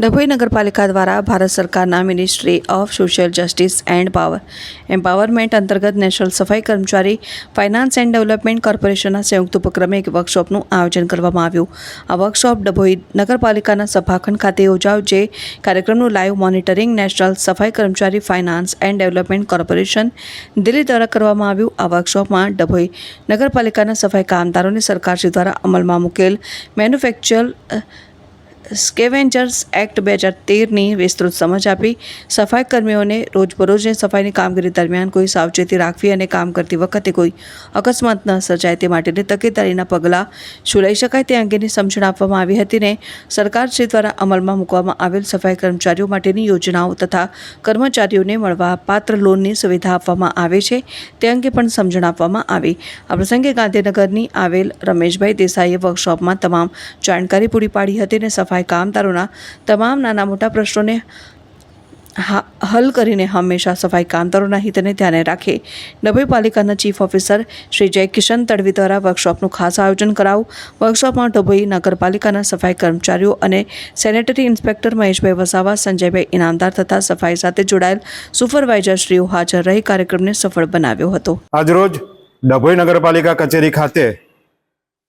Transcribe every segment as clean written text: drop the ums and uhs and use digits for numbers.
ડભોઈ નગરપાલિકા દ્વારા ભારત સરકારના ministry of social justice and empowerment અંતર્ગત national Safai Karmachari finance and development કોર્પોરેશનના સંયુક્ત ઉપક્રમે એક વર્કશોપનું આયોજન કરવામાં આવ્યું. આ વર્કશોપ ડભોઈ નગરપાલિકાના સભાખંડ ખાતે યોજાયો, જે કાર્યક્રમનું live monitoring national Safai Karmachari finance and development corporation Delhi દ્વારા કરવામાં આવ્યું. આ વર્કશોપમાં ડભોઈ નગરપાલિકાના સફાઈ કામદારોને સરકારશ્રી દ્વારા અમલમાં મૂકેલ મેન્યુફેક્ચર સ્કેવેન્જર્સ એક્ટ 2013ની વિસ્તૃત સમજ આપી સફાઈ કર્મીઓને રોજબરોજની સફાઈની કામગીરી દરમિયાન કોઈ સાવચેતી રાખવી અને કામ કરતી વખતે કોઈ અકસ્માત ન સર્જાય તે માટેની તકેદારીના પગલાં શું લઈ શકાય તે અંગેની સમજણ આપવામાં આવી હતી. ને સરકારશ્રી દ્વારા અમલમાં મૂકવામાં આવેલ સફાઈ કર્મચારીઓ માટેની યોજનાઓ તથા કર્મચારીઓને મળવા પાત્ર લોનની સુવિધા આપવામાં આવે છે તે અંગે પણ સમજણ આપવામાં આવી. આ પ્રસંગે ગાંધીનગરની આવેલ રમેશભાઈ દેસાઈએ વર્કશોપમાં તમામ જાણકારી પૂરી પાડી હતી અને સફાઈ કામદારોના તમામ નાના મોટા પ્રશ્નોને હલ કરીને હંમેશા સફાઈ કામદારોના હિતને ધ્યાને રાખે ડભોઈ પાલિકાના ચીફ ઓફિસર શ્રી જયકિશન તડવી દ્વારા વર્કશોપનું ખાસ આયોજન કરાયું. વર્કશોપમાં ડભોઈ નગરપાલિકાના સફાઈ કર્મચારીઓ અને સેનેટરી ઇન્સ્પેક્ટર મહેશભાઈ વસાવા, સંજયભાઈ ઇનામદાર તથા સફાઈ સાથે જોડાયેલ સુપરવાઇઝરશ્રીઓ હાજર રહી કાર્યક્રમને સફળ બનાવ્યો હતો. આજરોજ ડભોઈ નગરપાલિકા કચેરી ખાતે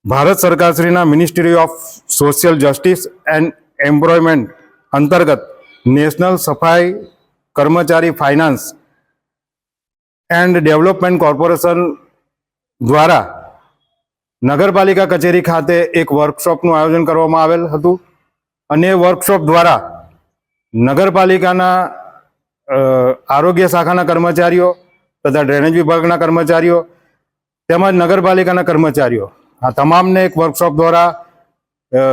ભારત સરકારશ્રીના ministry of social justice and employment અંતર્ગત national Safai Karmachari finance and development corporation દ્વારા નગરપાલિકા કચેરી ખાતે એક વર્કશોપનું આયોજન કરવામાં આવેલ હતું અને વર્કશોપ દ્વારા નગરપાલિકાના આરોગ્ય શાખાના કર્મચારીઓ તથા ડ્રેનેજ વિભાગના કર્મચારીઓ તેમજ નગરપાલિકાના કર્મચારીઓ આ તમામને એક વર્કશોપ દ્વારા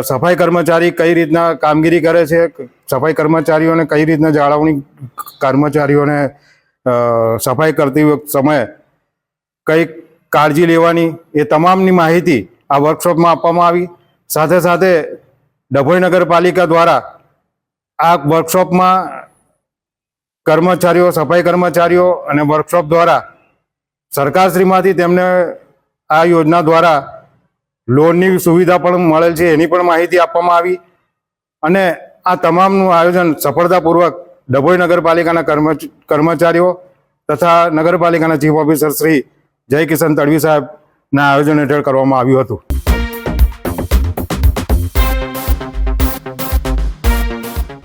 સફાઈ કર્મચારી કઈ રીતના કામગીરી કરે છે, સફાઈ કર્મચારીઓને કઈ રીતના જાળવણી કર્મચારીઓને સફાઈ કરતી સમયે કઈ કાળજી લેવાની એ તમામની માહિતી આ વર્કશોપમાં આપવામાં આવી. સાથે સાથે ડભોઈ નગરપાલિકા દ્વારા આ વર્કશોપમાં કર્મચારીઓ, સફાઈ કર્મચારીઓ અને વર્કશોપ દ્વારા સરકારશ્રીમાંથી તેમને આ યોજના દ્વારા લોનની સુવિધા પણ મળેલ છે એની પણ માહિતી આપવામાં આવી. અને આ તમામનું આયોજન સફળતાપૂર્વક ડભોઈ નગરપાલિકાના કર્મચારીઓ તથા નગરપાલિકાના ચીફ ઓફિસર શ્રી જયકિશન તડવી સાહેબના આયોજન હેઠળ કરવામાં આવ્યું હતું.